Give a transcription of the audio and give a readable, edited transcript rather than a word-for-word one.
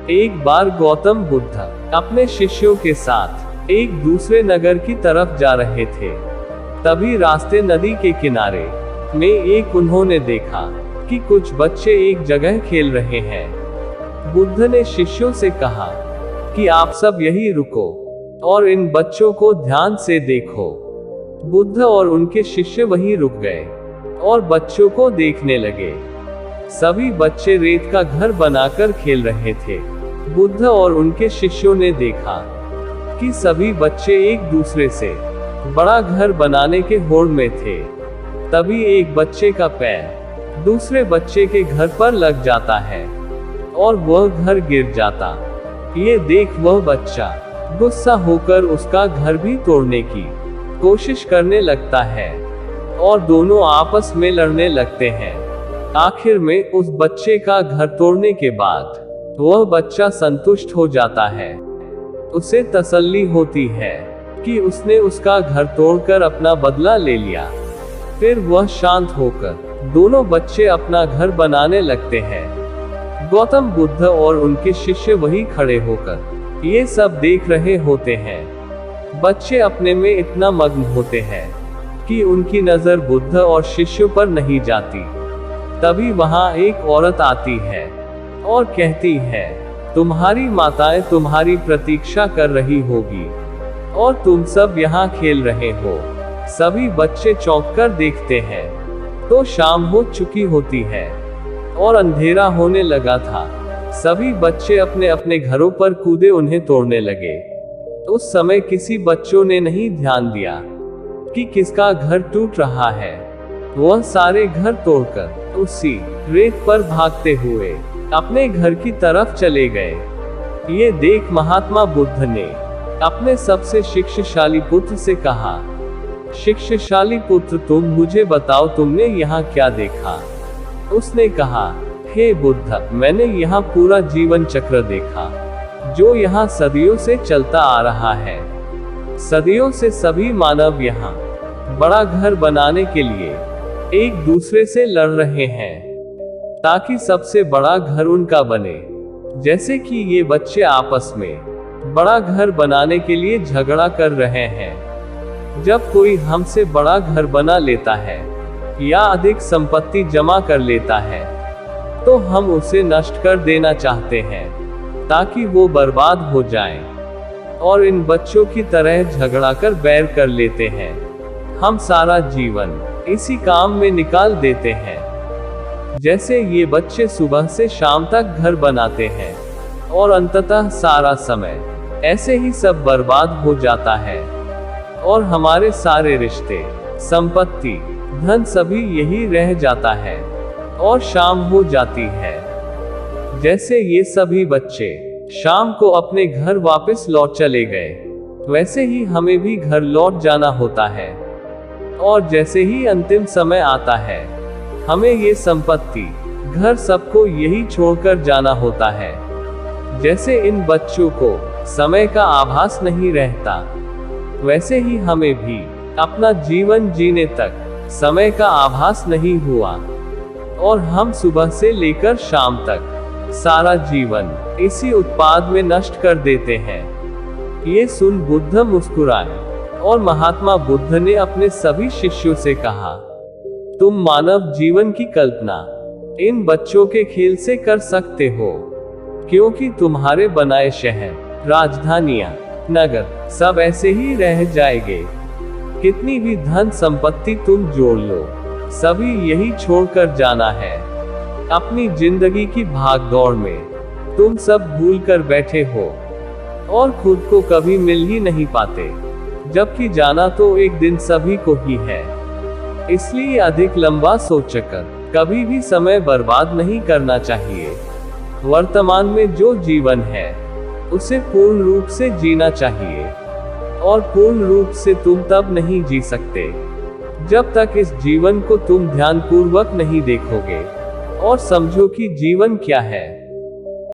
एक बार गौतम बुद्ध अपने शिष्यों के साथ एक दूसरे नगर की तरफ जा रहे थे। तभी रास्ते नदी के किनारे में एक उन्होंने देखा कि कुछ बच्चे एक जगह खेल रहे हैं। बुद्ध ने शिष्यों से कहा कि आप सब यहीं रुको और इन बच्चों को ध्यान से देखो। बुद्ध और उनके शिष्य वहीं रुक गए और बच्चों को देखने लगे। सभी बच्चे रेत का घर बनाकर खेल रहे थे। बुद्ध और उनके शिष्यों ने देखा कि सभी बच्चे एक दूसरे से बड़ा घर बनाने के होड़ में थे। तभी एक बच्चे का पैर दूसरे बच्चे के घर पर लग जाता है और वह घर गिर जाता। ये देख वह बच्चा गुस्सा होकर उसका घर भी तोड़ने की कोशिश करने लगता है और दोनों आपस में लड़ने लगते हैं। आखिर में उस बच्चे का घर तोड़ने के बाद वह बच्चा संतुष्ट हो जाता है। उसे तसल्ली होती है कि उसने उसका घर तोड़कर अपना बदला ले लिया। फिर वह शांत होकर दोनों बच्चे अपना घर बनाने लगते हैं। गौतम बुद्ध और उनके शिष्य वहीं खड़े होकर ये सब देख रहे होते हैं। बच्चे अपने में इतना मग्न होते हैं कि उनकी नजर बुद्ध और शिष्यों पर नहीं जाती। तभी वहां एक औरत आती है और कहती है, तुम्हारी माताएं तुम्हारी प्रतीक्षा कर रही होगी और तुम सब यहाँ खेल रहे हो। सभी बच्चे चौंक कर देखते हैं तो शाम हो चुकी होती है और अंधेरा होने लगा था। सभी बच्चे अपने अपने घरों पर कूदे उन्हें तोड़ने लगे। उस समय किसी बच्चों ने नहीं ध्यान दिया कि किसका घर टूट रहा है। वह सारे घर तोड़कर उसी रेत पर भागते हुए अपने घर की तरफ चले गए। ये देख महात्मा बुद्ध ने अपने सबसे शिक्षाशाली पुत्र से कहा, शिक्षाशाली पुत्र तुम मुझे बताओ तुमने यहाँ क्या देखा। उसने कहा, हे बुद्ध, मैंने यहाँ पूरा जीवन चक्र देखा जो यहाँ सदियों से चलता आ रहा है। सदियों से सभी मानव यहाँ बड़ा घर बनाने के लिए एक दूसरे से लड़ रहे हैं ताकि सबसे बड़ा घर उनका बने। जैसे कि ये बच्चे आपस में बड़ा घर बनाने के लिए झगड़ा कर रहे हैं। जब कोई हमसे बड़ा घर बना लेता है या अधिक संपत्ति जमा कर लेता है तो हम उसे नष्ट कर देना चाहते हैं ताकि वो बर्बाद हो जाए और इन बच्चों की तरह झगड़ा कर बैर कर लेते हैं। हम सारा जीवन इसी काम में निकाल देते हैं। जैसे ये बच्चे सुबह से शाम तक घर बनाते हैं और अंततः सारा समय ऐसे ही सब बर्बाद हो जाता है और हमारे सारे रिश्ते, संपत्ति, धन सभी यही रह जाता है और शाम हो जाती है। जैसे ये सभी बच्चे शाम को अपने घर वापस लौट चले गए, वैसे ही हमें भी घर लौट जाना होता है। और जैसे ही अंतिम समय आता है हमें ये संपत्ति, घर सबको यही छोड़कर जाना होता है। जैसे इन बच्चों को समय का आभास नहीं रहता, वैसे ही हमें भी अपना जीवन जीने तक समय का आभास नहीं हुआ और हम सुबह से लेकर शाम तक सारा जीवन इसी उत्पाद में नष्ट कर देते हैं। ये सुन बुद्ध मुस्कुराए और महात्मा बुद्ध ने अपने सभी शिष्यों से कहा, तुम मानव जीवन की कल्पना इन बच्चों के खेल से कर सकते हो, क्योंकि तुम्हारे बनाए शहर, राजधानियां, नगर सब ऐसे ही रह जाएंगे। कितनी भी धन संपत्ति तुम जोड़ लो, सभी यही छोड़कर जाना है। अपनी जिंदगी की भागदौड़ में तुम सब भूल कर बैठे हो और खुद को कभी मिल ही नहीं पाते, जबकि जाना तो एक दिन सभी को ही है। इसलिए अधिक लंबा सोचकर कभी भी समय बर्बाद नहीं करना चाहिए। वर्तमान में जो जीवन है उसे पूर्ण रूप से जीना चाहिए और पूर्ण रूप से तुम तब नहीं जी सकते जब तक इस जीवन को तुम ध्यानपूर्वक नहीं देखोगे और समझो कि जीवन क्या है।